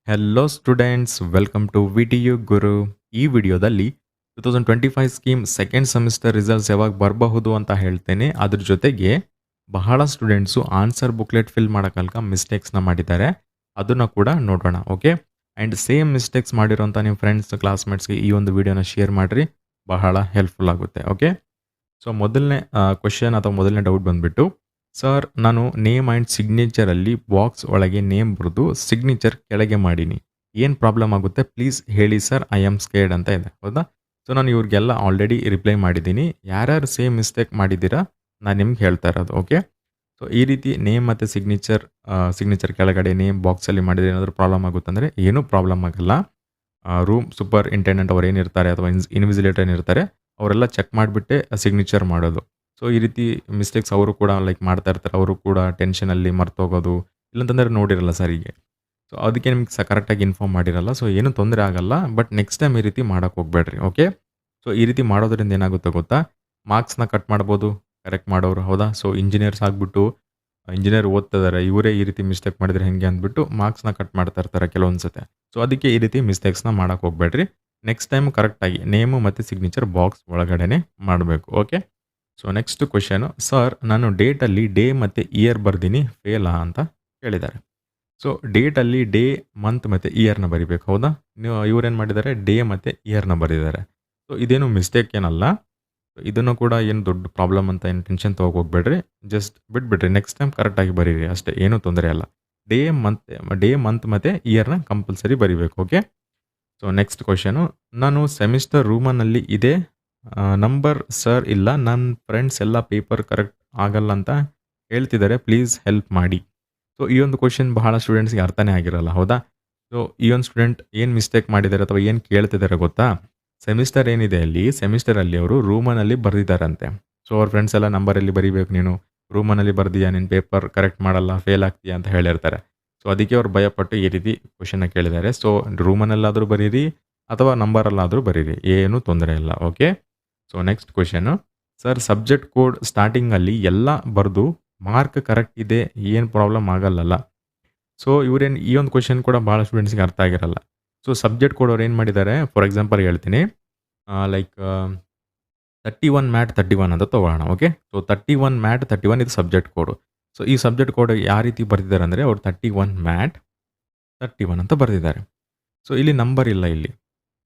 Hello students, welcome to VTU Guru. ಈ ವಿಡಿಯೋದಲ್ಲಿ 2025 scheme second semester results ಯಾವಾಗ ಬರಬಹುದು ಅಂತ ಹೇಳ್ತೇನೆ. ಅದ್ರ ಜೊತೆಗೆ ಬಹಳ ಸ್ಟೂಡೆಂಟ್ಸು ಆನ್ಸರ್ ಬುಕ್ಲೆಟ್ ಫಿಲ್ ಮಾಡೋಕ್ಕಲ್ಕ ಮಿಸ್ಟೇಕ್ಸ್ನ ಮಾಡಿದ್ದಾರೆ, ಅದನ್ನು ಕೂಡ ನೋಡೋಣ. ಓಕೆ, ಆ್ಯಂಡ್ ಸೇಮ್ ಮಿಸ್ಟೇಕ್ಸ್ ಮಾಡಿರೋಂಥ ನಿಮ್ಮ ಫ್ರೆಂಡ್ಸ್ ಕ್ಲಾಸ್ಮೇಟ್ಸ್ಗೆ ಈ ಒಂದು ವಿಡಿಯೋನ ಶೇರ್ ಮಾಡಿರಿ, ಬಹಳ ಹೆಲ್ಪ್ಫುಲ್ ಆಗುತ್ತೆ. ಓಕೆ, ಸೊ ಮೊದಲನೇ ಕ್ವಶನ್ ಅಥವಾ ಮೊದಲನೇ ಡೌಟ್ ಬಂದುಬಿಟ್ಟು, ಸರ್ ನಾನು ನೇಮ್ ಆ್ಯಂಡ್ ಸಿಗ್ನೇಚರಲ್ಲಿ ಬಾಕ್ಸ್ ಒಳಗೆ ನೇಮ್ ಬರೆದು ಸಿಗ್ನೇಚರ್ ಕೆಳಗೆ ಮಾಡೀನಿ, ಏನು ಪ್ರಾಬ್ಲಮ್ ಆಗುತ್ತೆ ಪ್ಲೀಸ್ ಹೇಳಿ ಸರ್, ಐ ಆಮ್ ಸ್ಕೇರ್ಡ್ ಅಂತ ಇದೆ. ಹೌದಾ? ಸೊ ನಾನು ಇವ್ರಿಗೆಲ್ಲ ಆಲ್ರೆಡಿ ರಿಪ್ಲೈ ಮಾಡಿದ್ದೀನಿ. ಯಾರ್ಯಾರು ಸೇಮ್ ಮಿಸ್ಟೇಕ್ ಮಾಡಿದ್ದೀರಾ ನಾನು ನಿಮ್ಗೆ ಹೇಳ್ತಾ ಇರೋದು. ಓಕೆ, ಸೊ ಈ ರೀತಿ ನೇಮ್ ಮತ್ತು ಸಿಗ್ನೇಚರ್ ಕೆಳಗಡೆ ನೇಮ್ ಬಾಕ್ಸಲ್ಲಿ ಮಾಡಿದರೆ ಏನಾದರೂ ಪ್ರಾಬ್ಲಮ್ ಆಗುತ್ತಂದರೆ ಏನೂ ಪ್ರಾಬ್ಲಮ್ ಆಗಲ್ಲ. ರೂಮ್ ಸೂಪರ್ ಇಂಟೆಂಡೆಂಟ್ ಅವ್ರು ಏನಿರ್ತಾರೆ ಅಥವಾ ಇನ್ವಿಜಿಲೇಟರ್ ಏನಿರ್ತಾರೆ ಅವರೆಲ್ಲ ಚೆಕ್ ಮಾಡಿಬಿಟ್ಟೆ ಸಿಗ್ನೇಚರ್ ಮಾಡೋದು. ಸೊ ಈ ರೀತಿ ಮಿಸ್ಟೇಕ್ಸ್ ಅವರು ಕೂಡ ಮಾಡ್ತಾ ಇರ್ತಾರೆ. ಅವರು ಕೂಡ ಟೆನ್ಷನಲ್ಲಿ ಮರ್ತೋಗೋದು, ಇಲ್ಲಂತಂದರೆ ನೋಡಿರಲ್ಲ ಸರಿಗೆ. ಸೊ ಅದಕ್ಕೆ ನಿಮ್ಗೆ ಕರೆಕ್ಟಾಗಿ ಇನ್ಫಾರ್ಮ್ ಮಾಡಿರಲ್ಲ. ಸೊ ಏನೂ ತೊಂದರೆ ಆಗಲ್ಲ, ಬಟ್ ನೆಕ್ಸ್ಟ್ ಟೈಮ್ ಈ ರೀತಿ ಮಾಡೋಕ್ಕೆ ಹೋಗಬೇಡ್ರಿ. ಓಕೆ, ಸೊ ಈ ರೀತಿ ಮಾಡೋದ್ರಿಂದ ಏನಾಗುತ್ತೆ ಗೊತ್ತಾ, ಮಾರ್ಕ್ಸ್ನ ಕಟ್ ಮಾಡ್ಬೋದು ಕರೆಕ್ಟ್ ಮಾಡೋರು. ಹೌದಾ? ಸೊ ಇಂಜಿನಿಯರ್ಸ್ ಆಗಿಬಿಟ್ಟು ಇಂಜಿನಿಯರ್ ಓದ್ತಿದ್ದಾರೆ, ಇವರೇ ಈ ರೀತಿ ಮಿಸ್ಟೇಕ್ ಮಾಡಿದರೆ ಹೆಂಗೆ ಅಂದ್ಬಿಟ್ಟು ಮಾರ್ಕ್ಸ್ನ ಕಟ್ ಮಾಡ್ತಾ ಇರ್ತಾರೆ ಕೆಲವೊಂದು ಸತೆ. ಸೊ ಅದಕ್ಕೆ ಈ ರೀತಿ ಮಿಸ್ಟೇಕ್ಸ್ನ ಮಾಡೋಕ್ಕೆ ಹೋಗಬೇಡ್ರಿ. ನೆಕ್ಸ್ಟ್ ಟೈಮ್ ಕರೆಕ್ಟಾಗಿ ನೇಮು ಮತ್ತು ಸಿಗ್ನೇಚರ್ ಬಾಕ್ಸ್ ಒಳಗಡೆ ಮಾಡಬೇಕು. Okay, so next question, sir ನಾನು ಡೇಟಲ್ಲಿ ಡೇ ಮತ್ತು ಇಯರ್ ಬರ್ದೀನಿ, ಫೇಲಾ ಅಂತ ಕೇಳಿದ್ದಾರೆ. ಸೊ ಡೇಟಲ್ಲಿ ಡೇ, ಮಂತ್ ಮತ್ತು ಇಯರ್ನ ಬರಿಬೇಕು. ಹೌದಾ? ಇವ್ರೇನು ಮಾಡಿದ್ದಾರೆ, ಡೇ ಮತ್ತು ಇಯರ್ನ ಬರೆದಿದ್ದಾರೆ. ಸೊ ಇದೇನು ಮಿಸ್ಟೇಕ್ ಏನಲ್ಲ. ಇದನ್ನು ಕೂಡ ಏನು ದೊಡ್ಡ ಪ್ರಾಬ್ಲಮ್ ಅಂತ ಏನು ಟೆನ್ಷನ್ ತೊಗೋಕೆ ಹೋಗ್ಬೇಡ್ರಿ, ಜಸ್ಟ್ ಬಿಟ್ಬಿಡ್ರಿ. ನೆಕ್ಸ್ಟ್ ಟೈಮ್ ಕರೆಕ್ಟಾಗಿ ಬರೀರಿ ಅಷ್ಟೇ, ಏನೂ ತೊಂದರೆ ಅಲ್ಲ. ಡೇ ಮಂತ್ ಮತ್ತು ಇಯರ್ನ ಕಂಪಲ್ಸರಿ ಬರಿಬೇಕು. ಓಕೆ, ಸೊ ನೆಕ್ಸ್ಟ್ ಕ್ವೆಶನು, ನಾನು ಸೆಮಿಸ್ಟರ್ ರೂಮನಲ್ಲಿ ಇದೆ, ನಂಬರ್ ಸರ್ ಇಲ್ಲ, ನನ್ನ ಫ್ರೆಂಡ್ಸ್ ಎಲ್ಲ ಪೇಪರ್ ಕರೆಕ್ಟ್ ಆಗಲ್ಲ ಅಂತ ಹೇಳ್ತಿದ್ದಾರೆ, ಪ್ಲೀಸ್ ಹೆಲ್ಪ್ ಮಾಡಿ. ಸೊ ಈ ಒಂದು ಕ್ವೆಶನ್ ಬಹಳ ಸ್ಟೂಡೆಂಟ್ಸ್ಗೆ ಅರ್ಥನೇ ಆಗಿರಲ್ಲ. ಹೌದಾ? ಸೊ ಈ ಒಂದು ಸ್ಟೂಡೆಂಟ್ ಏನು ಮಿಸ್ಟೇಕ್ ಮಾಡಿದ್ದಾರೆ ಅಥವಾ ಏನು ಕೇಳ್ತಿದ್ದಾರೆ ಗೊತ್ತಾ, ಸೆಮಿಸ್ಟರ್ ಏನಿದೆ ಸೆಮಿಸ್ಟರಲ್ಲಿ ಅವರು ರೂಮನಲ್ಲಿ ಬರೆದಿದ್ದಾರಂತೆ. ಸೊ ಅವ್ರ ಫ್ರೆಂಡ್ಸ್ ಎಲ್ಲ ನಂಬರಲ್ಲಿ ಬರೀಬೇಕು, ನೀನು ರೂಮನಲ್ಲಿ ಬರ್ದೀಯಾ, ನಿನ್ನ ಪೇಪರ್ ಕರೆಕ್ಟ್ ಮಾಡಲ್ಲ, ಫೇಲ್ ಆಗ್ತೀಯಾ ಅಂತ ಹೇಳಿರ್ತಾರೆ. ಸೊ ಅದಕ್ಕೆ ಅವ್ರು ಭಯಪಟ್ಟು ಈ ರೀತಿ ಕ್ವೆಶನ್ನ ಕೇಳಿದ್ದಾರೆ. ಸೊ ರೂಮನಲ್ಲಾದರೂ ಬರೀರಿ ಅಥವಾ ನಂಬರಲ್ಲಾದರೂ ಬರೀರಿ, ಏನೂ ತೊಂದರೆ ಇಲ್ಲ. Okay, so next question, sir subject code ಸ್ಟಾರ್ಟಿಂಗಲ್ಲಿ ಎಲ್ಲ ಬರೆದು ಮಾರ್ಕ್ ಕರೆಕ್ಟ್ ಇದೆ, ಏನು ಪ್ರಾಬ್ಲಮ್ ಆಗಲ್ಲಲ್ಲ. ಸೊ ಇವರೇನು, ಈ ಒಂದು ಕ್ವೆಶನ್ ಕೂಡ ಭಾಳ ಸ್ಟೂಡೆಂಟ್ಸ್ಗೆ ಅರ್ಥ ಆಗಿರಲ್ಲ. ಸೊ ಸಬ್ಜೆಕ್ಟ್ ಕೋಡ್ ಅವ್ರು ಏನು ಮಾಡಿದ್ದಾರೆ, ಫಾರ್ ಎಕ್ಸಾಂಪಲ್ ಹೇಳ್ತೀನಿ, ಲೈಕ್ 31 ಮ್ಯಾಟ್ 31 ಅಂತ ತೊಗೊಳ್ಳೋಣ. ಓಕೆ, ಸೊ 31 ಮ್ಯಾಟ್ 31 ಇದು ಸಬ್ಜೆಕ್ಟ್ ಕೋಡು. ಸೊ ಈ ಸಬ್ಜೆಕ್ಟ್ ಕೋಡ್ ಯಾವ ರೀತಿ ಬರೆದಿದ್ದಾರೆ ಅಂದರೆ, ಅವ್ರು 31 ಮ್ಯಾಟ್ 31 ಅಂತ ಬರೆದಿದ್ದಾರೆ. ಸೊ ಇಲ್ಲಿ ನಂಬರ್ ಇಲ್ಲ ಇಲ್ಲಿ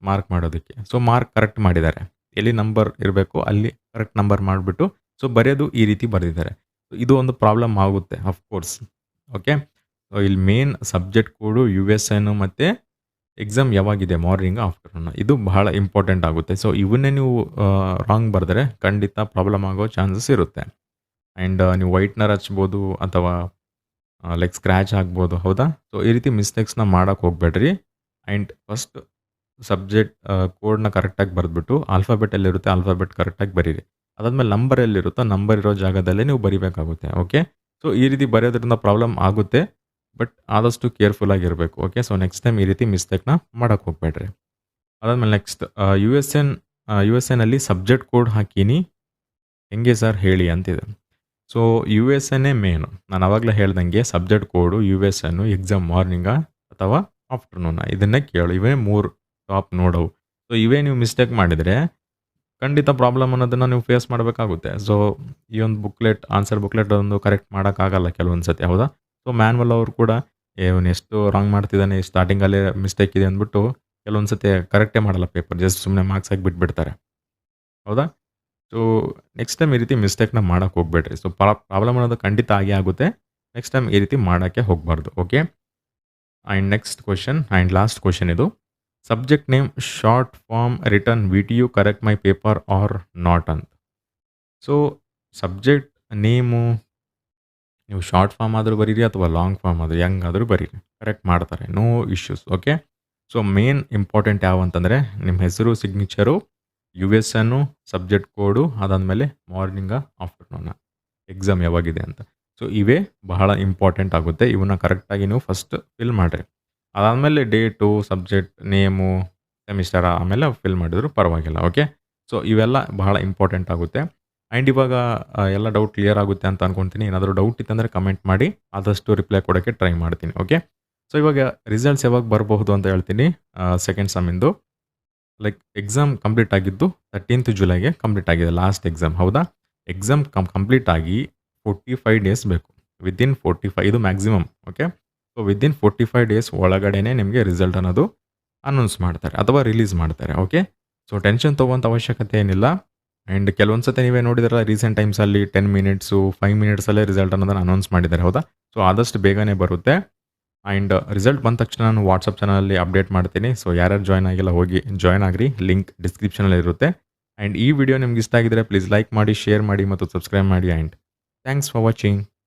ಮಾರ್ಕ್ ಮಾಡೋದಕ್ಕೆ. ಸೊ ಮಾರ್ಕ್ ಕರೆಕ್ಟ್ ಮಾಡಿದ್ದಾರೆ, ಎಲ್ಲಿ ನಂಬರ್ ಇರಬೇಕು ಅಲ್ಲಿ ಕರೆಕ್ಟ್ ನಂಬರ್ ಮಾಡಿಬಿಟ್ಟು ಸೊ ಬರೆಯೋದು ಈ ರೀತಿ ಬರೆದಿದ್ದಾರೆ. ಇದು ಒಂದು ಪ್ರಾಬ್ಲಮ್ ಆಗುತ್ತೆ ಅಫ್ಕೋರ್ಸ್. ಓಕೆ, ಸೊ ಇಲ್ಲಿ ಮೇನ್ ಸಬ್ಜೆಕ್ಟ್ ಕೋಡು USN ಮತ್ತು ಎಕ್ಸಾಮ್ ಯಾವಾಗಿದೆ, ಮಾರ್ನಿಂಗ್ ಆಫ್ಟರ್ನೂನ್, ಇದು ಬಹಳ ಇಂಪಾರ್ಟೆಂಟ್ ಆಗುತ್ತೆ. ಸೊ ಇವನ್ನೇ ನೀವು ರಾಂಗ್ ಬರೆದ್ರೆ ಖಂಡಿತ ಪ್ರಾಬ್ಲಮ್ ಆಗೋ ಚಾನ್ಸಸ್ ಇರುತ್ತೆ. ಆ್ಯಂಡ್ ನೀವು ವೈಟ್ನರ್ ಹಚ್ಬೋದು ಅಥವಾ ಲೈಕ್ ಸ್ಕ್ರ್ಯಾಚ್ ಆಗ್ಬೋದು. ಹೌದಾ? ಸೊ ಈ ರೀತಿ ಮಿಸ್ಟೇಕ್ಸ್ನ ಮಾಡೋಕ್ಕೆ ಹೋಗಬೇಡ್ರಿ. ಆ್ಯಂಡ್ ಫಸ್ಟ್ ಸಬ್ಜೆಕ್ಟ್ ಕೋಡ್ನ ಕರೆಕ್ಟಾಗಿ ಬರೆದ್ಬಿಟ್ಟು ಆಲ್ಫಾಬೆಟ್ ಎಲ್ಲಿರುತ್ತೆ ಆಲ್ಫಾಬೆಟ್ ಕರೆಕ್ಟಾಗಿ ಬರೀರಿ. ಅದಾದಮೇಲೆ ನಂಬರ್ ಎಲ್ಲಿರುತ್ತೋ ನಂಬರ್ ಇರೋ ಜಾಗದಲ್ಲೇ ನೀವು ಬರಿಬೇಕಾಗುತ್ತೆ. ಓಕೆ, ಸೊ ಈ ರೀತಿ ಬರೆಯೋದ್ರಿಂದ ಪ್ರಾಬ್ಲಮ್ ಆಗುತ್ತೆ, ಬಟ್ ಆದಷ್ಟು ಕೇರ್ಫುಲ್ ಆಗಿರಬೇಕು. ಓಕೆ, ಸೊ ನೆಕ್ಸ್ಟ್ ಟೈಮ್ ಈ ರೀತಿ ಮಿಸ್ಟೇಕ್ನ ಮಾಡೋಕ್ಕೆ ಹೋಗಬೇಡ್ರಿ. ಅದಾದಮೇಲೆ ನೆಕ್ಸ್ಟ್ USN ಅಲ್ಲಿ ಸಬ್ಜೆಕ್ಟ್ ಕೋಡ್ ಹಾಕೀನಿ, ಹೆಂಗೆ ಸರ್ ಹೇಳಿ ಅಂತಿದೆ. ಸೊ USN ಮೇನು, ನಾನು ಆವಾಗಲೇ ಹೇಳ್ದಂಗೆ ಸಬ್ಜೆಕ್ಟ್ ಕೋಡು USN ಎಕ್ಸಾಮ್ ಮಾರ್ನಿಂಗಾ ಅಥವಾ ಆಫ್ಟರ್ನೂನಾ ಇದನ್ನೇ ಕೇಳು. ಇವೇ 3 ಟಾಪ್ ನೋಡವು. ಸೊ ಇವೇ ನೀವು ಮಿಸ್ಟೇಕ್ ಮಾಡಿದರೆ ಖಂಡಿತ ಪ್ರಾಬ್ಲಮ್ ಅನ್ನೋದನ್ನು ನೀವು ಫೇಸ್ ಮಾಡಬೇಕಾಗುತ್ತೆ. ಸೊ ಈ ಒಂದು ಆನ್ಸರ್ ಬುಕ್ಲೆಟ್ ಒಂದು ಕರೆಕ್ಟ್ ಮಾಡೋಕ್ಕಾಗಲ್ಲ ಕೆಲವೊಂದು ಸತಿ. ಹೌದಾ? ಸೊ ಮ್ಯಾನ್ವಲ್ ಅವರು ಕೂಡ ಇವನು ಎಷ್ಟು ರಾಂಗ್ ಮಾಡ್ತಿದ್ದಾನೆ, ಸ್ಟಾರ್ಟಿಂಗಲ್ಲೇ ಮಿಸ್ಟೇಕ್ ಇದೆ ಅಂದ್ಬಿಟ್ಟು ಕೆಲವೊಂದು ಸತಿ ಕರೆಕ್ಟೇ ಮಾಡಲ್ಲ ಪೇಪರ್, ಜಸ್ಟ್ ಸುಮ್ಮನೆ ಮಾರ್ಕ್ಸ್ ಆಗಿ ಬಿಟ್ಬಿಡ್ತಾರೆ. ಹೌದಾ? ಸೊ ನೆಕ್ಸ್ಟ್ ಟೈಮ್ ಈ ರೀತಿ ಮಿಸ್ಟೇಕ್ನ ಮಾಡೋಕ್ಕೆ ಹೋಗಬೇಡ್ರಿ. ಸೊ ಪ್ರಾಬ್ಲಮ್ ಅನ್ನೋದು ಖಂಡಿತ ಆಗೇ ಆಗುತ್ತೆ, ನೆಕ್ಸ್ಟ್ ಟೈಮ್ ಈ ರೀತಿ ಮಾಡೋಕ್ಕೆ ಹೋಗಬಾರ್ದು. Okay, and next question and last question ಇದು, subject name short form return VTU correct my paper are not ಅಂತ. ಸೊ ಸಬ್ಜೆಕ್ಟ್ ನೇಮು ನೀವು ಶಾರ್ಟ್ ಫಾರ್ಮ್ ಆದರೂ ಬರೀರಿ ಅಥವಾ ಲಾಂಗ್ ಫಾರ್ಮ್ ಆದರೂ ಹೆಂಗಾದರೂ ಬರೀರಿ, ಕರೆಕ್ಟ್ ಮಾಡ್ತಾರೆ, no issues. Okay, so main important ಯಾವ ಅಂತಂದರೆ ನಿಮ್ಮ ಹೆಸರು, ಸಿಗ್ನೇಚರು, USN, ಸಬ್ಜೆಕ್ಟ್ ಕೋಡು, ಅದಾದಮೇಲೆ ಮಾರ್ನಿಂಗ ಆಫ್ಟರ್ನೂನ ಎಕ್ಸಾಮ್ ಯಾವಾಗಿದೆ ಅಂತ. ಸೊ ಇವೇ ಬಹಳ ಇಂಪಾರ್ಟೆಂಟ್ ಆಗುತ್ತೆ, ಇವನ್ನ ಕರೆಕ್ಟಾಗಿ ನೀವು ಫಸ್ಟ್ ಫಿಲ್ ಮಾಡಿರಿ. ಅದಾದಮೇಲೆ ಡೇಟು, ಸಬ್ಜೆಕ್ಟ್ ನೇಮು, ಸೆಮಿಸ್ಟರ್ ಆಮೇಲೆ ಫಿಲ್ ಮಾಡಿದ್ರು ಪರವಾಗಿಲ್ಲ. ಓಕೆ, ಸೊ ಇವೆಲ್ಲ ಬಹಳ ಇಂಪಾರ್ಟೆಂಟ್ ಆಗುತ್ತೆ. ಆ್ಯಂಡ್ ಇವಾಗ ಎಲ್ಲ ಡೌಟ್ ಕ್ಲಿಯರ್ ಆಗುತ್ತೆ ಅಂತ ಅಂದ್ಕೊಳ್ತೀನಿ. ಏನಾದರೂ ಡೌಟ್ ಇತ್ತಂದರೆ ಕಮೆಂಟ್ ಮಾಡಿ, ಆದಷ್ಟು ರಿಪ್ಲೈ ಕೊಡೋಕ್ಕೆ ಟ್ರೈ ಮಾಡ್ತೀನಿ. ಓಕೆ, ಸೊ ಇವಾಗ ರಿಸಲ್ಟ್ಸ್ ಯಾವಾಗ ಬರಬಹುದು ಅಂತ ಹೇಳ್ತೀನಿ. ಸೆಕೆಂಡ್ ಸೆಮ್ಮಿಂದು ಲೈಕ್ ಎಕ್ಸಾಮ್ ಕಂಪ್ಲೀಟ್ ಆಗಿದ್ದು 13th ಜುಲೈಗೆ ಕಂಪ್ಲೀಟ್ ಆಗಿದೆ ಲಾಸ್ಟ್ ಎಕ್ಸಾಮ್. ಹೌದಾ? ಎಕ್ಸಾಮ್ ಕಂಪ್ಲೀಟ್ ಆಗಿ 45 ಡೇಸ್ ಬೇಕು. ವಿದಿನ್ 45 ಇದು maximum. Okay. So within 45 days ಒಳಗಡೆನೆ ನಿಮಗೆ ರಿಸಲ್ಟ್ ಅನ್ನೋದು ಅನೌನ್ಸ್ ಮಾಡ್ತಾರೆ ಅಥವಾ ರಿಲೀಸ್ ಮಾಡ್ತಾರೆ. ಓಕೆ. ಸೊ ಟೆನ್ಷನ್ ತೊಗೋಂಥ ಅವಶ್ಯಕತೆ ಏನಿಲ್ಲ. ಆ್ಯಂಡ್ ಕೆಲವೊಂದು ಸತಿ ನೀವೇ ನೋಡಿದಿರಲ್ಲ ರೀಸೆಂಟ್ ಟೈಮ್ಸಲ್ಲಿ 10 ಮಿನಿಟ್ಸು 5 ಮಿನಿಟ್ಸಲ್ಲೇ ರಿಸಲ್ಟ್ ಅನ್ನೋದನ್ನು ಅನೌನ್ಸ್ ಮಾಡಿದ್ದಾರೆ. ಹೌದಾ? ಸೊ ಆದಷ್ಟು ಬೇಗನೆ ಬರುತ್ತೆ. ಆ್ಯಂಡ್ ರಿಸಲ್ಟ್ ಬಂದ ತಕ್ಷಣ ನಾನು ವಾಟ್ಸಪ್ ಚಾನಲಲ್ಲಿ ಅಪ್ಡೇಟ್ ಮಾಡ್ತೀನಿ. ಸೊ ಯಾರ್ಯಾರು ಜಾಯ್ನ್ ಆಗಿಲ್ಲ ಹೋಗಿ ಜಾಯ್ನ್ ಆಗ್ರಿ. ಲಿಂಕ್ ಡಿಸ್ಕ್ರಿಪ್ಷನಲ್ಲಿ ಇರುತ್ತೆ. ಆ್ಯಂಡ್ ಈ ವಿಡಿಯೋ ನಿಮ್ಗೆ ಇಷ್ಟ ಆಗಿದ್ರೆ ಪ್ಲೀಸ್ ಲೈಕ್ ಮಾಡಿ, ಶೇರ್ ಮಾಡಿ ಮತ್ತು ಸಬ್ಸ್ಕ್ರೈಬ್ ಮಾಡಿ. And thanks for watching.